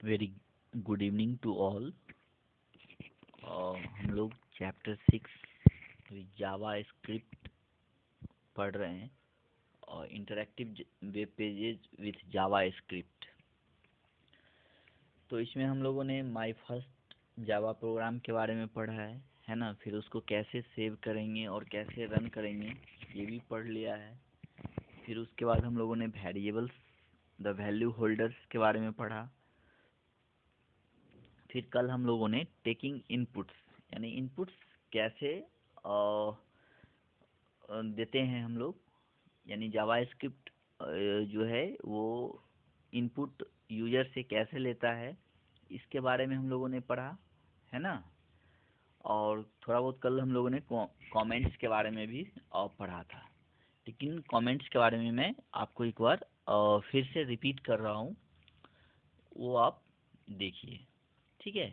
Very good evening to all. हम लोग chapter 6 जावा script पढ़ रहे हैं और interactive web pages with Java script. तो इसमें हम लोगों ने माय फर्स्ट जावा प्रोग्राम के बारे में पढ़ा है ना। फिर उसको कैसे सेव करेंगे और कैसे रन करेंगे ये भी पढ़ लिया है। फिर उसके बाद हम लोगों ने वेरिएबल्स द वैल्यू होल्डर्स के बारे में पढ़ा। फिर कल हम लोगों ने टेकिंग इनपुट्स यानी इनपुट्स कैसे देते हैं हम लोग, यानी जावा स्क्रिप्ट जो है वो इनपुट यूजर से कैसे लेता है, इसके बारे में हम लोगों ने पढ़ा है ना। और थोड़ा बहुत कल हम लोगों ने कमेंट्स के बारे में भी पढ़ा था। लेकिन कमेंट्स के बारे में मैं आपको एक बार फिर से रिपीट कर रहा हूँ, वो आप देखिए, ठीक है।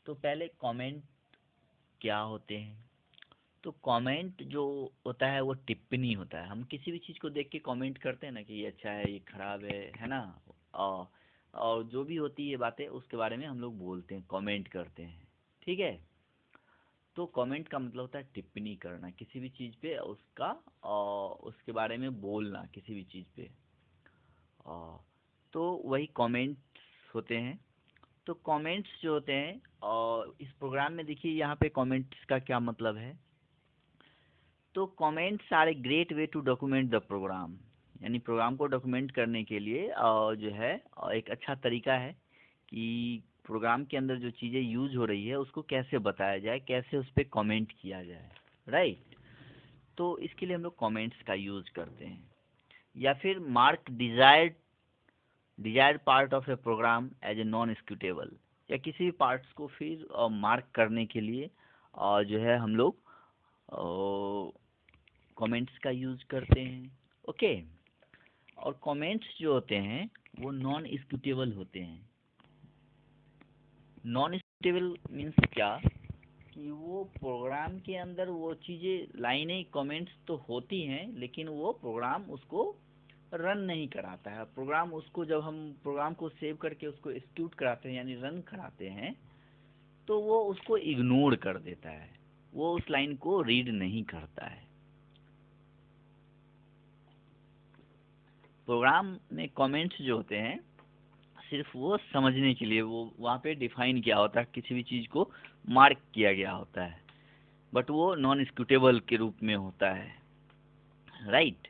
तो पहले कमेंट क्या होते हैं। तो कमेंट जो होता है वो टिप्पणी होता है। हम किसी भी चीज़ को देख के कमेंट करते हैं ना कि ये अच्छा है, ये खराब है ना। और और जो भी होती है बातें उसके बारे में हम लोग बोलते हैं, कमेंट करते हैं, ठीक है। तो कमेंट का मतलब होता है टिप्पणी करना किसी भी चीज़ पे, उसका और उसके बारे में बोलना किसी भी चीज़ पे। तो वही कमेंट्स होते हैं। तो कमेंट्स जो होते हैं और इस प्रोग्राम में देखिए यहाँ पे कमेंट्स का क्या मतलब है। तो comments are a great way to document the program, यानी प्रोग्राम को डॉक्यूमेंट करने के लिए जो है एक अच्छा तरीका है कि प्रोग्राम के अंदर जो चीज़ें यूज हो रही है उसको कैसे बताया जाए, कैसे उस पर कमेंट किया जाए, राइट। तो इसके लिए हम लोग कमेंट्स का यूज करते हैं। या फिर mark desired part of a program as a non executable, या किसी भी पार्ट्स को फिर मार्क करने के लिए जो है हम लोग कमेंट्स का यूज करते हैं, ओके। और कमेंट्स जो होते हैं वो नॉन एक्सिक्यूटेबल होते हैं। नॉन एक्सिक्यूटेबल मीन्स क्या कि वो प्रोग्राम के अंदर वो चीज़ें लाइनें कमेंट्स तो होती हैं लेकिन वो प्रोग्राम उसको रन नहीं कराता है। प्रोग्राम उसको जब हम प्रोग्राम को सेव करके उसको एक्सिक्यूट कराते हैं यानी रन कराते हैं तो वो उसको इग्नोर कर देता है, वो उस लाइन को रीड नहीं करता है। प्रोग्राम में कमेंट्स जो होते हैं सिर्फ वो समझने के लिए, वो वहाँ पे डिफाइन किया होता है, किसी भी चीज़ को मार्क किया गया होता है, बट वो नॉन एक्सिक्यूटेबल के रूप में होता है, राइट।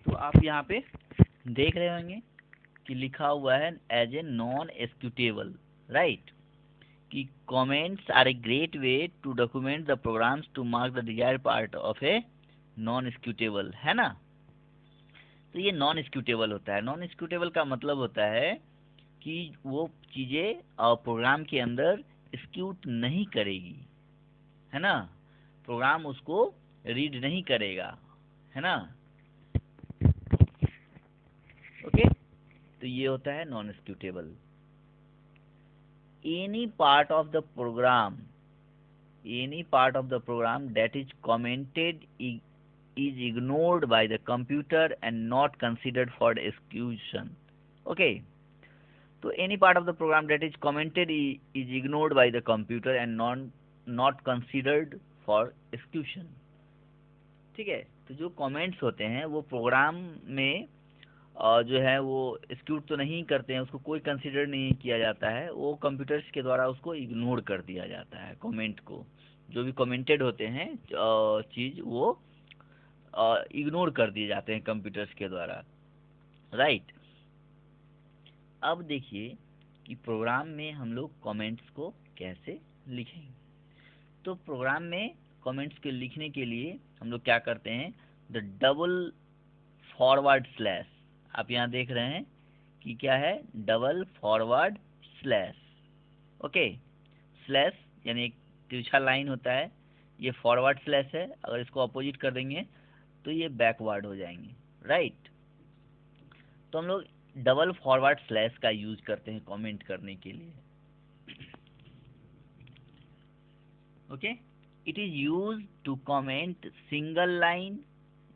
तो आप यहाँ पे देख रहे होंगे कि लिखा हुआ है as a non executable, right, कि comments are a great way to document the programs to mark the desired part of a non executable, है ना। तो ये नॉन एक्सिक्यूटेबल होता है। नॉन एक्सिक्यूटेबल का मतलब होता है कि वो चीज़ें प्रोग्राम के अंदर एक्सिक्यूट नहीं करेगी, है ना। प्रोग्राम उसको रीड नहीं करेगा, है ना, ओके। तो ये होता है non executable. Any part of the program, any part of the program that is commented is ignored by the computer and not considered for execution, okay. So any part of the program that is commented is ignored by the computer and not considered for execution, ठीक है। तो जो comments होते हैं वो programme में जो है वो एक्सिक्यूट तो नहीं करते हैं, उसको कोई कंसिडर नहीं किया जाता है, वो कंप्यूटर्स के द्वारा उसको इग्नोर कर दिया जाता है। कमेंट को, जो भी कमेंटेड होते हैं चीज़, वो इग्नोर कर दिए जाते हैं कंप्यूटर्स के द्वारा, राइट। अब देखिए कि प्रोग्राम में हम लोग कमेंट्स को कैसे लिखेंगे। तो प्रोग्राम में कमेंट्स के लिखने के लिए हम लोग क्या करते हैं, द डबल फॉरवर्ड स्लैश, आप यहाँ देख रहे हैं कि क्या है, double forward slash, okay. Slash यानी एक तिरछा लाइन होता है, ये फॉरवर्ड स्लैश है, अगर इसको अपोजिट कर देंगे तो ये बैकवर्ड हो जाएंगे, राइट। तो हम लोग डबल फॉरवर्ड स्लैश का यूज करते हैं कमेंट करने के लिए, okay. It is use to comment single line,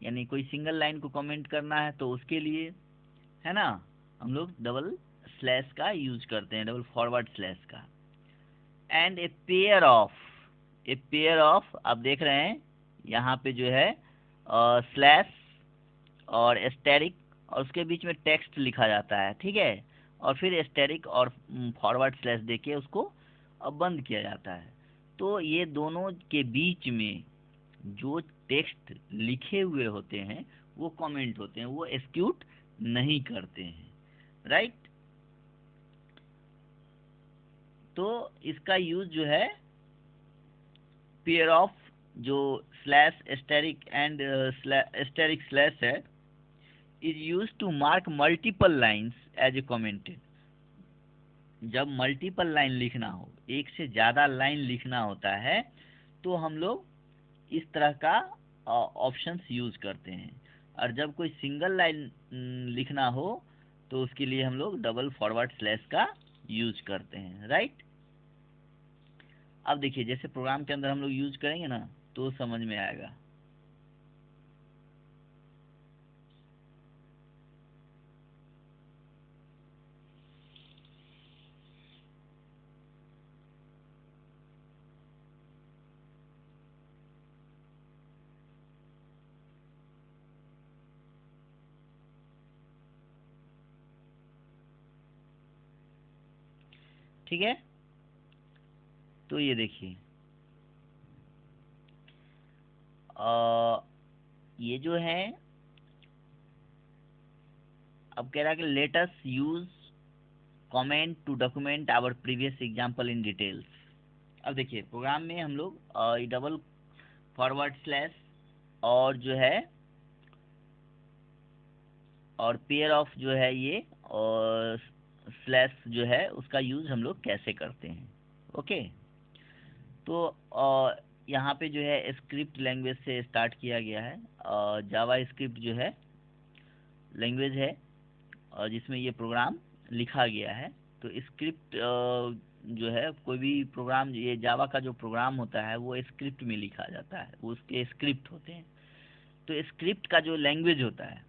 यानी कोई सिंगल लाइन को कमेंट करना है तो उसके लिए, है ना, हम लोग डबल स्लैश का यूज करते हैं, डबल फॉरवर्ड स्लैश का। एंड ए पेयर ऑफ आप देख रहे हैं यहाँ पे जो है स्लैश और एस्टेरिक और उसके बीच में टेक्स्ट लिखा जाता है, ठीक है, और फिर एस्टेरिक और फॉरवर्ड स्लैश देके उसको बंद किया जाता है। तो ये दोनों के बीच में जो टेक्स्ट लिखे हुए होते हैं वो कमेंट होते हैं, वो एक्सिक्यूट नहीं करते हैं, राइट। तो इसका यूज जो है पेयर ऑफ जो slash asterisk and asterisk slash है is use to mark multiple lines as a commented. जब मल्टीपल लाइन लिखना हो, एक से ज़्यादा लाइन लिखना होता है, तो हम लोग इस तरह का ऑप्शंस यूज करते हैं। और जब कोई सिंगल लाइन लिखना हो तो उसके लिए हम लोग डबल फॉरवर्ड स्लैश का यूज करते हैं, राइट। अब देखिए जैसे प्रोग्राम के अंदर हम लोग यूज करेंगे ना तो समझ में आएगा। ठीक है, तो ये देखिए ये जो है अब कह रहा है कि let us use comment to document our previous example in details. अब देखिए प्रोग्राम में हम लोग डबल फॉरवर्ड स्लैश और जो है और पेयर ऑफ जो है ये और स्लैश जो है उसका यूज हम लोग कैसे करते हैं, ओके। तो यहाँ पे जो है स्क्रिप्ट लैंग्वेज से स्टार्ट किया गया है। जावा स्क्रिप्ट जो है लैंग्वेज है और जिसमें ये प्रोग्राम लिखा गया है। तो स्क्रिप्ट जो है कोई भी प्रोग्राम, ये जावा का जो प्रोग्राम होता है वो स्क्रिप्ट में लिखा जाता है, वो उसके स्क्रिप्ट होते हैं। तो स्क्रिप्ट का जो लैंग्वेज होता है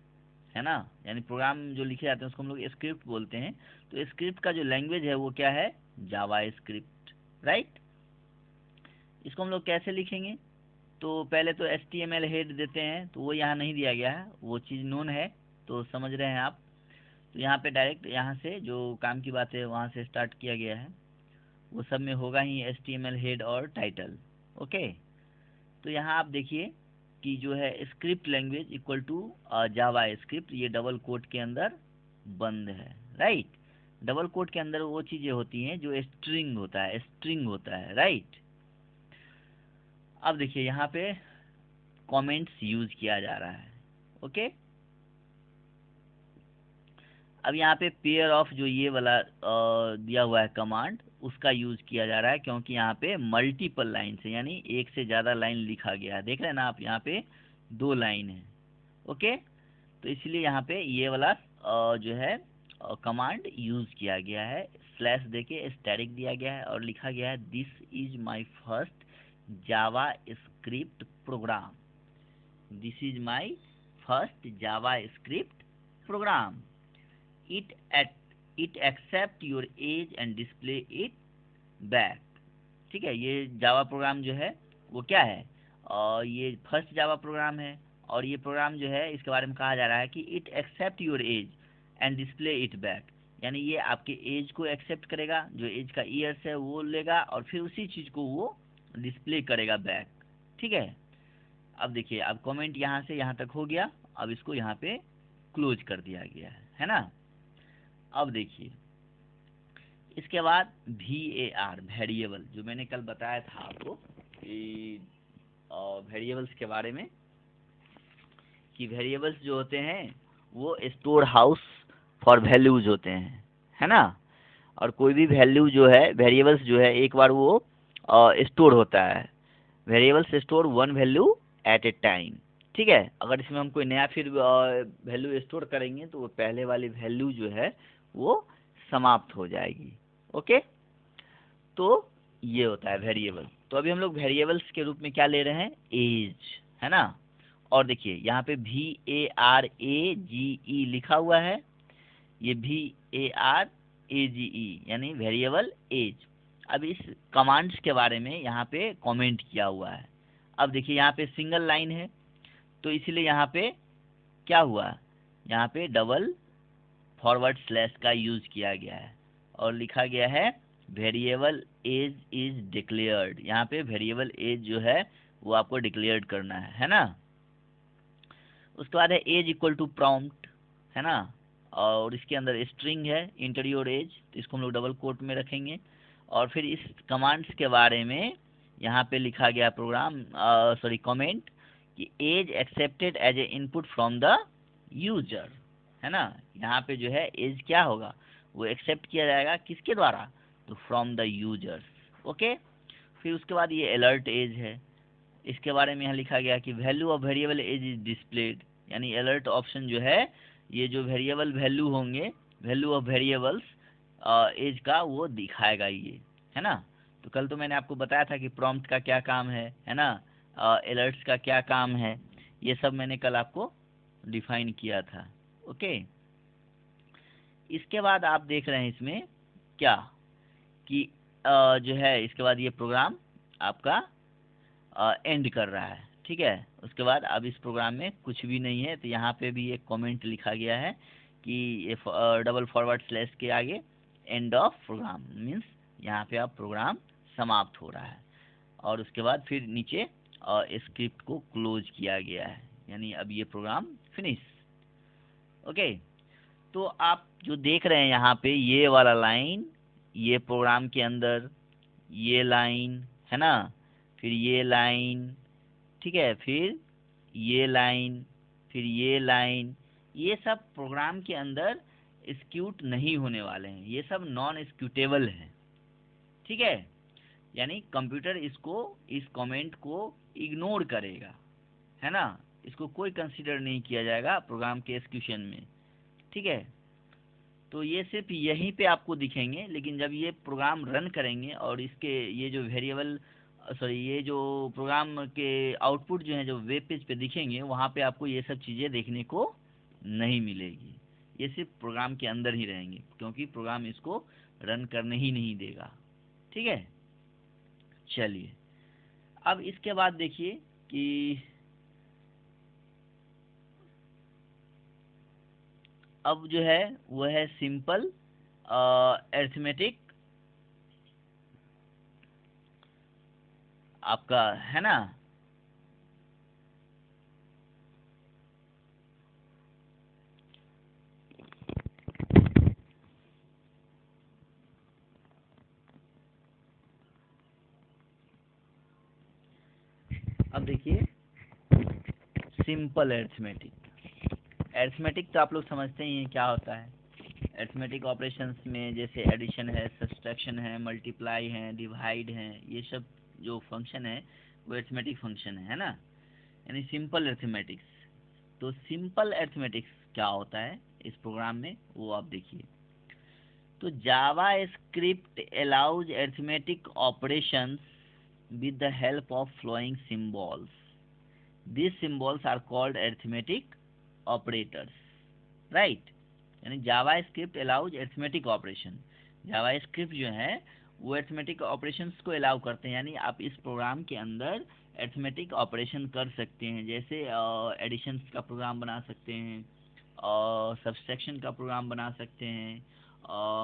ना, यानी प्रोग्राम जो लिखे जाते हैं उसको हम लोग स्क्रिप्ट बोलते हैं। तो स्क्रिप्ट का जो लैंग्वेज है वो क्या है, जावा स्क्रिप्ट, राइट। इसको हम लोग कैसे लिखेंगे, तो पहले तो HTML हेड देते हैं, तो वो यहाँ नहीं दिया गया है, वो चीज़ नोन है, तो समझ रहे हैं आप। तो यहाँ पे डायरेक्ट यहाँ से जो काम की बात है वहाँ से स्टार्ट किया गया है, वो सब में होगा ही HTML हेड और टाइटल, ओके। तो यहाँ आप देखिए कि जो है script language equal to JavaScript, ये डबल कोट के अंदर बंद है, राइट। डबल कोट के अंदर वो चीज़ें होती हैं जो स्ट्रिंग होता है, राइट। अब देखिए यहाँ पे कमेंट्स यूज किया जा रहा है, ओके। अब यहाँ पे पेयर ऑफ जो ये वाला दिया हुआ है कमांड, उसका यूज किया जा रहा है क्योंकि यहाँ पे मल्टीपल लाइन है, यानी एक से ज़्यादा लाइन लिखा गया है। देख रहे हैं ना आप, यहाँ पे 2 लाइन है, ओके। तो इसलिए यहाँ पे ये वाला जो है कमांड यूज किया गया है। स्लैश देके स्टैटिक दिया गया है और लिखा गया है this is my first JavaScript program, this is my first JavaScript program, it at it accept your age and display it back। ठीक है, ये जावा प्रोग्राम जो है वो क्या है, और ये फर्स्ट जावा प्रोग्राम है। और ये प्रोग्राम जो है इसके बारे में कहा जा रहा है कि it accept your age and display it back, यानी ये आपके एज को एक्सेप्ट करेगा, जो एज का ईयर्स है वो लेगा और फिर उसी चीज़ को वो डिस्प्ले करेगा बैक, ठीक है। अब देखिए अब कमेंट यहाँ से यहाँ तक हो गया, अब इसको यहाँ पे क्लोज कर दिया गया है ना। अब देखिए इसके बाद VAR वेरिएबल, जो मैंने कल बताया था आपको कि वेरिएबल्स के बारे में, कि वेरिएबल्स जो होते हैं वो स्टोर हाउस फॉर वैल्यूज होते हैं, है ना। और कोई भी वैल्यू जो है, वेरिएबल्स जो है, एक बार वो स्टोर होता है। Variables store 1 value at a time, ठीक है। अगर इसमें हम कोई नया फिर वैल्यू स्टोर करेंगे तो वो पहले वाली वैल्यू जो है वो समाप्त हो जाएगी, ओके। तो ये होता है वेरिएबल। तो अभी हम लोग वेरिएबल्स के रूप में क्या ले रहे हैं, एज, है ना। और देखिए यहाँ पे VARAGE लिखा हुआ है, ये VAR AGE यानी वेरिएबल एज। अब इस कमांड्स के बारे में यहाँ पे कमेंट किया हुआ है। अब देखिए यहाँ पे सिंगल लाइन है, तो इसीलिए यहाँ पे क्या हुआ, यहाँ पे डबल फॉरवर्ड स्लैश का यूज किया गया है और लिखा गया है वेरिएबल एज इज डिक्लेयर्ड। यहाँ पे वेरिएबल एज जो है वो आपको डिक्लेयर करना है ना। उसके बाद है एज इक्वल टू प्रॉम्प्ट, है ना, और इसके अंदर स्ट्रिंग है इंटर योर एज, तो इसको हम लोग डबल कोट में रखेंगे। और फिर इस कमांड्स के बारे में यहाँ पे लिखा गया प्रोग्राम कमेंट कि age accepted as a input from the user, है ना। यहाँ पे जो है एज क्या होगा, वो एक्सेप्ट किया जाएगा किसके द्वारा, तो फ्रॉम द यूजर्स। ओके, फिर उसके बाद ये अलर्ट एज है, इसके बारे में यहाँ लिखा गया कि value of variable age is displayed, यानी अलर्ट ऑप्शन जो है ये जो वेरिएबल वैल्यू होंगे, वैल्यू ऑफ वेरिएबल्स एज का वो दिखाएगा ये, है ना। तो कल तो मैंने आपको बताया था कि प्रॉम्प्ट का क्या काम है ना, अलर्ट्स का क्या काम है, ये सब मैंने कल आपको डिफाइन किया था। ओके, इसके बाद आप देख रहे हैं इसमें क्या कि जो है इसके बाद ये प्रोग्राम आपका एंड कर रहा है, ठीक है। उसके बाद अब इस प्रोग्राम में कुछ भी नहीं है, तो यहाँ पे भी एक कमेंट लिखा गया है कि ये डबल फॉरवर्ड स्लैश के आगे एंड ऑफ प्रोग्राम मीन्स यहाँ पे अब प्रोग्राम समाप्त हो रहा है। और उसके बाद फिर नीचे स्क्रिप्ट को क्लोज किया गया है, यानी अब ये प्रोग्राम फिनिश। ओके, तो आप जो देख रहे हैं यहाँ पे ये वाला लाइन, ये प्रोग्राम के अंदर ये लाइन, है ना, फिर ये लाइन, ठीक है, फिर ये लाइन, फिर ये लाइन, ये सब प्रोग्राम के अंदर एक्सिक्यूट नहीं होने वाले हैं, ये सब नॉन एक्सिक्यूटेबल हैं, ठीक है। यानी कंप्यूटर इसको, इस कमेंट को इग्नोर करेगा, है ना, इसको कोई कंसीडर नहीं किया जाएगा प्रोग्राम के एक्सिक्यूशन में, ठीक है। तो ये सिर्फ यहीं पे आपको दिखेंगे, लेकिन जब ये प्रोग्राम रन करेंगे और इसके ये जो वेरिएबल ये जो प्रोग्राम के आउटपुट जो है जो वेब पेज पे दिखेंगे, वहाँ पे आपको ये सब चीज़ें देखने को नहीं मिलेगी, ये सिर्फ प्रोग्राम के अंदर ही रहेंगे, क्योंकि प्रोग्राम इसको रन करने ही नहीं देगा, ठीक है। चलिए, अब इसके बाद देखिए कि अब जो है वो है सिंपल अरिथमेटिक आपका, है ना। अब देखिए सिंपल अरिथमेटिक तो आप लोग समझते ही हैं क्या होता है। अरिथमेटिक ऑपरेशंस में जैसे एडिशन है, सब्सट्रैक्शन है, मल्टीप्लाई है, डिवाइड है, ये सब जो फंक्शन है वो अरिथमेटिक फंक्शन है ना, यानी सिंपल अरिथमेटिक्स। तो सिंपल अरिथमेटिक्स क्या होता है इस प्रोग्राम में, वो आप देखिए। तो JavaScript allows arithmetic operations with the help of flowing symbols. These symbols are called arithmetic operators, right? यानी जावा स्क्रिप्ट अलाउज अरिथमेटिक ऑपरेशन, जावा स्क्रिप्ट जो है वो अरिथमेटिक ऑपरेशंस को अलाउ करते हैं, यानी आप इस प्रोग्राम के अंदर अरिथमेटिक ऑपरेशन कर सकते हैं, जैसे एडिशन का प्रोग्राम बना सकते हैं, सब्सट्रैक्शन का प्रोग्राम बना सकते हैं,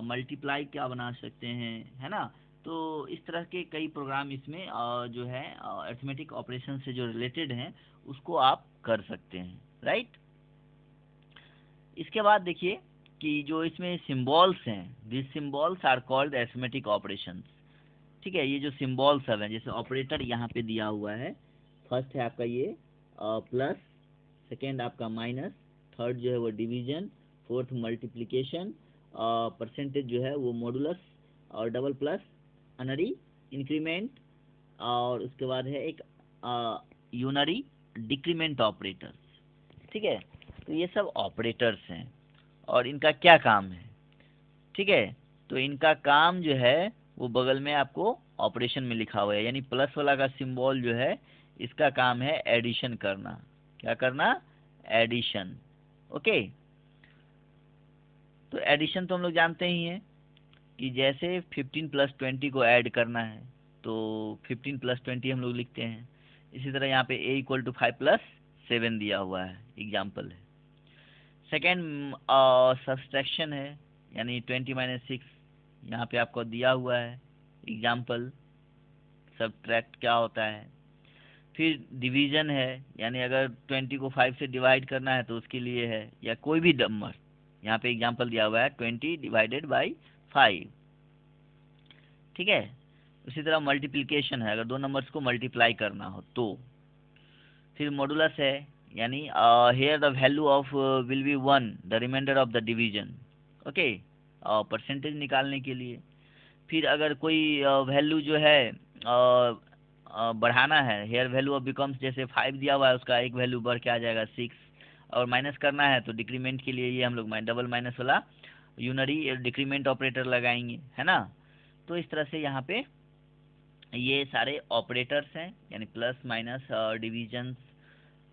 मल्टीप्लाई क्या बना सकते हैं, है ना। तो इस तरह के कई प्रोग्राम इसमें जो है अरिथमेटिक ऑपरेशन से जो रिलेटेड हैं उसको आप कर सकते हैं, राइट। इसके बाद देखिए कि जो इसमें सिंबल्स हैं, this symbols are called arithmetic operations, ठीक है। ये जो सिंबल सब हैं, जैसे ऑपरेटर यहाँ पे दिया हुआ है, फर्स्ट है आपका ये प्लस, सेकेंड आपका माइनस, थर्ड जो है वो डिवीजन, फोर्थ मल्टीप्लिकेशन, परसेंटेज जो है वो मॉडुलस, और डबल प्लस, अनरी, इंक्रीमेंट, और उसके बाद है एक यूनरी डिक्रीमेंट ऑपरेटर्स, ठीक है। तो ये सब ऑपरेटर्स हैं और इनका क्या काम है, ठीक है। तो इनका काम जो है वो बगल में आपको ऑपरेशन में लिखा हुआ है, यानी प्लस वाला का सिंबल जो है इसका काम है एडिशन करना, क्या करना, एडिशन। ओके, तो एडिशन तो हम लोग जानते ही हैं कि जैसे 15 प्लस 20 को ऐड करना है तो 15 प्लस 20 हम लोग लिखते हैं। इसी तरह यहाँ पे a इक्वल टू 5 प्लस 7 दिया हुआ है, एग्जाम्पल है। सेकेंड सब्सट्रैक्शन है, यानी 20 माइनस 6 यहाँ पे आपको दिया हुआ है, एग्जाम्पल सब्ट्रैक्ट क्या होता है। फिर डिवीजन है, यानी अगर 20 को 5 से डिवाइड करना है तो उसके लिए है, या कोई भी नंबर, यहाँ पे एग्जाम्पल दिया हुआ है 20 डिवाइडेड बाई 5, ठीक है। उसी तरह मल्टीप्लिकेशन है, अगर दो नंबर्स को मल्टीप्लाई करना हो तो। फिर मॉडुलस है, यानी here the value of will be 1 the remainder of the division, okay, percentage निकालने के लिए। फिर अगर कोई वैल्यू जो है बढ़ाना है, हेयर वैल्यू ऑफ बिकम्स, जैसे 5 दिया हुआ है उसका एक वैल्यू बढ़ के आ जाएगा 6, और माइनस करना है तो डिक्रीमेंट के लिए ये हम लोग डबल माइनस वाला यूनरी डिक्रीमेंट ऑपरेटर लगाएंगे, है ना। तो इस तरह से यहाँ पे ये सारे ऑपरेटर्स हैं, यानी plus minus, divisions,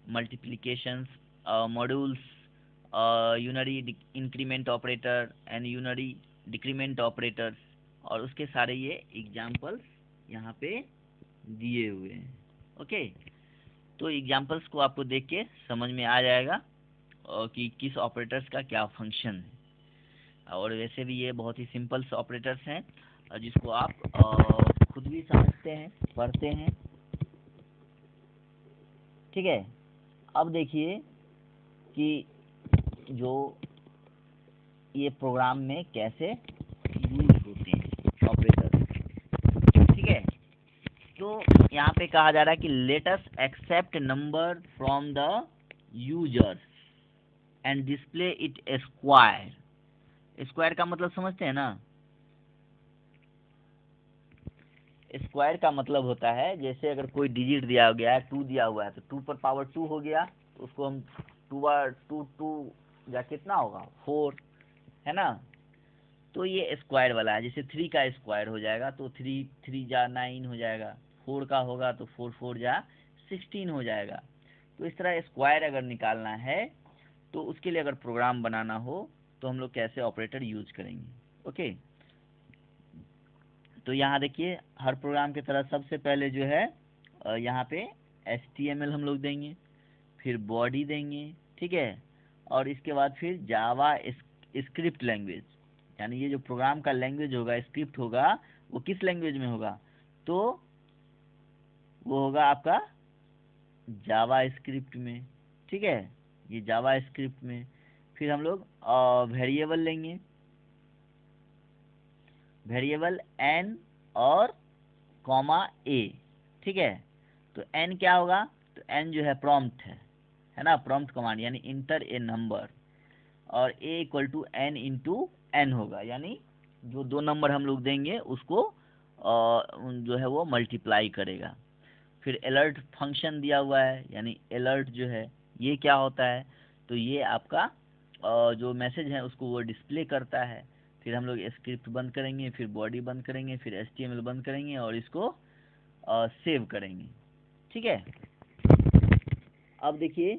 multiplications, modules, unary increment operator and unary decrement operators, और उसके सारे ये एग्जाम्पल्स यहाँ पे दिए हुए हैं, ओके। तो एग्जाम्पल्स को आपको देख के समझ में आ जाएगा कि किस ऑपरेटर्स का क्या फंक्शन है। और वैसे भी ये बहुत ही सिंपल ऑपरेटर्स हैं जिसको आप खुद भी समझते हैं, पढ़ते हैं, ठीक है। अब देखिए कि जो ये प्रोग्राम में कैसे यूज होते हैं ऑपरेटर, ठीक है। तो यहाँ पे कहा जा रहा है कि let us accept number from the users and display it square. Square का मतलब समझते हैं ना। स्क्वायर का मतलब होता है, जैसे अगर कोई डिजिट दिया गया है, 2 दिया हुआ है, तो 2 पर पावर 2 हो गया, तो उसको हम 2 बार 2 2 या कितना होगा 4, है ना। तो ये स्क्वायर वाला है। जैसे 3 का स्क्वायर हो जाएगा तो 3 3 जा 9 हो जाएगा, 4 का होगा तो 4 4 जा 16 हो जाएगा। तो इस तरह स्क्वायर अगर निकालना है तो उसके लिए अगर प्रोग्राम बनाना हो तो हम लोग कैसे ऑपरेटर यूज करेंगे, ओके। तो यहाँ देखिए, हर प्रोग्राम की तरह सबसे पहले जो है यहाँ पे HTML हम लोग देंगे, फिर बॉडी देंगे, ठीक है। और इसके बाद फिर जावा स्क्रिप्ट लैंग्वेज, यानी ये जो प्रोग्राम का लैंग्वेज होगा, स्क्रिप्ट होगा, वो किस लैंग्वेज में होगा, तो वो होगा आपका जावा स्क्रिप्ट में, ठीक है, ये जावा स्क्रिप्ट में। फिर हम लोग वेरिएबल लेंगे, वेरिएबल n और कॉमा a, ठीक है। तो n क्या होगा, तो n जो है प्रॉम्प्ट है ना, प्रॉम्प्ट कमांड, यानी इंटर ए नंबर, और a equal to n into n होगा, यानी जो दो नंबर हम लोग देंगे उसको जो है वो मल्टीप्लाई करेगा। फिर अलर्ट फंक्शन दिया हुआ है, यानी अलर्ट जो है ये क्या होता है, तो ये आपका जो मैसेज है उसको वो डिस्प्ले करता है। फिर हम लोग स्क्रिप्ट बंद करेंगे, फिर बॉडी बंद करेंगे, फिर HTML बंद करेंगे और इसको सेव करेंगे, ठीक है। अब देखिए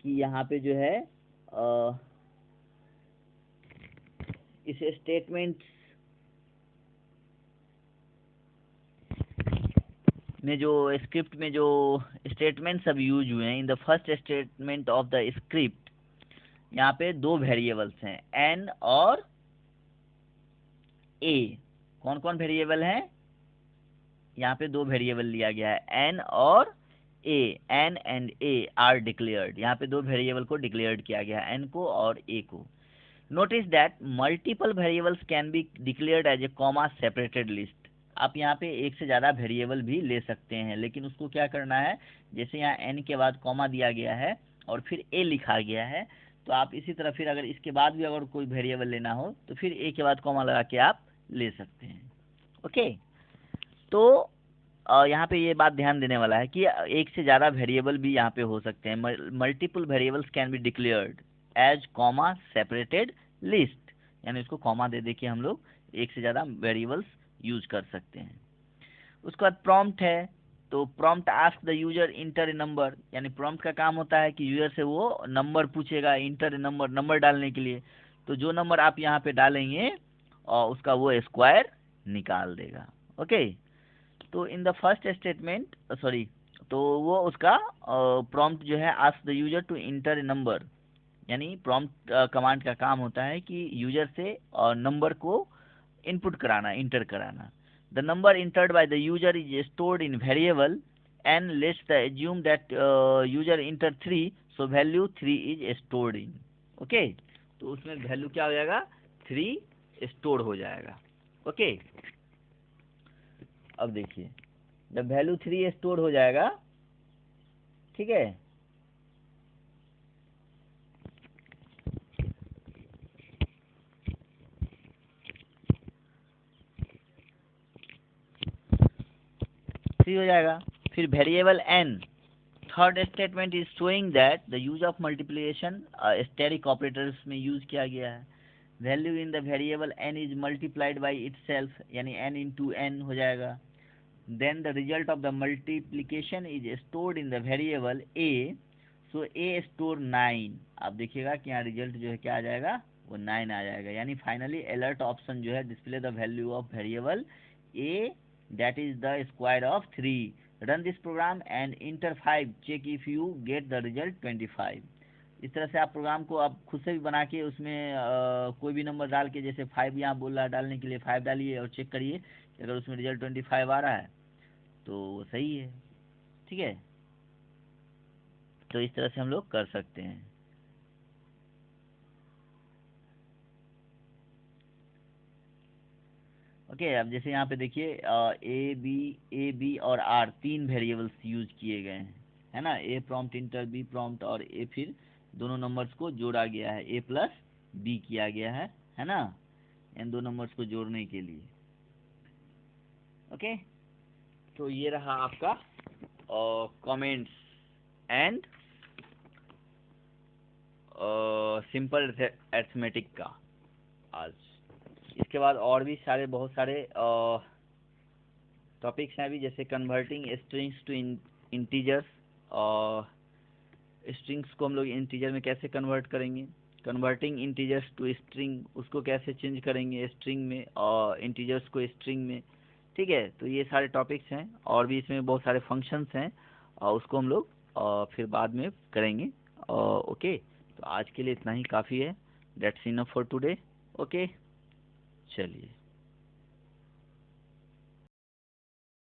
कि यहाँ पे जो है इस स्टेटमेंट में, जो स्क्रिप्ट में जो स्टेटमेंट सब यूज हुए हैं, इन the first statement of the script, यहाँ पे दो वेरिएबल्स हैं n और a। कौन कौन वेरिएबल हैं, यहाँ पे दो वेरिएबल लिया गया है, n और a, n and a are declared. यहाँ पे दो वेरिएबल को डिक्लेयर्ड किया गया है, n को और a को। Notice that multiple variables can be declared as a comma separated list. आप यहाँ पे एक से ज़्यादा वेरिएबल भी ले सकते हैं, लेकिन उसको क्या करना है, जैसे यहाँ n के बाद कॉमा दिया गया है और फिर a लिखा गया है, तो आप इसी तरह फिर अगर इसके बाद भी अगर कोई वेरिएबल लेना हो तो फिर a के बाद कॉमा लगा के आप ले सकते हैं, ओके। तो यहाँ पे ये बात ध्यान देने वाला है कि एक से ज़्यादा वेरिएबल भी यहाँ पे हो सकते हैं। Multiple variables can be declared as comma separated list, यानी उसको कॉमा दे दे के हम लोग एक से ज़्यादा वेरिएबल्स यूज कर सकते हैं। उसके बाद प्रॉम्प्ट है, तो prompt ask the user inter a number, यानी प्रॉम्प्ट का काम होता है कि यूजर से वो नंबर पूछेगा, इंटर ए नंबर, नंबर डालने के लिए। तो जो नंबर आप यहाँ पे डालेंगे और उसका वो स्क्वायर निकाल देगा। ओके, तो in the first statement sorry, तो वो उसका प्रॉम्प्ट जो है ask the user to enter a number, यानी प्रॉम्प्ट कमांड का काम होता है कि यूजर से नंबर को इनपुट कराना, इंटर कराना। The number entered by the user is stored in variable and let's the assume that user inter 3, so value 3 is stored in. Okay, तो उसमें वैल्यू क्या हो जाएगा, 3 स्टोर हो जाएगा। ओके, अब देखिए जब वैल्यू 3 स्टोर हो जाएगा, ठीक है, थ्री हो जाएगा। फिर variable n, third statement is showing that the use of multiplication asterisk operators में यूज किया गया है। Value in the variable n is multiplied by itself, यानी एन इंटू एन हो जाएगा। Then the result of the multiplication is stored in the variable a, so a store 9। आप देखिएगा कि यहाँ रिजल्ट जो है क्या आ जाएगा, वो 9 आ जाएगा। यानी फाइनली अलर्ट ऑप्शन जो है display the value of variable A that is the square of 3. Run this program and enter 5. Check if you get the result 25. इस तरह से आप प्रोग्राम को आप खुद से भी बना के उसमें कोई भी नंबर डाल के, जैसे 5 यहाँ बोल रहा है डालने के लिए, 5 डालिए और चेक करिए कि अगर उसमें रिजल्ट 25 आ रहा है तो वो सही है। ठीक है, तो इस तरह से हम लोग कर सकते हैं। ओके, अब जैसे यहाँ पे देखिए ए बी और आर तीन वेरिएबल्स यूज किए गए हैं, है ना। ए प्रॉम्प्ट इंटर बी प्रॉम्प्ट और ए, फिर दोनों नंबर्स को जोड़ा गया है, ए प्लस बी किया गया है ना, इन दो नंबर्स को जोड़ने के लिए। ओके, तो ये रहा आपका कमेंट्स एंड सिंपल अरिथमेटिक का आज। इसके बाद और भी सारे बहुत सारे टॉपिक्स हैं अभी, जैसे कन्वर्टिंग स्ट्रिंग्स टू इंटीजर्स, और स्ट्रिंग्स को हम लोग इंटीजर में कैसे कन्वर्ट करेंगे, कन्वर्टिंग इंटीजर्स टू स्ट्रिंग, उसको कैसे चेंज करेंगे स्ट्रिंग में, और इंटीजर्स को स्ट्रिंग में। ठीक है, तो ये सारे टॉपिक्स हैं, और भी इसमें बहुत सारे फंक्शंस हैं, और उसको हम लोग फिर बाद में करेंगे। ओके, तो आज के लिए इतना ही काफ़ी है। That's enough for today. Okay, चलिए।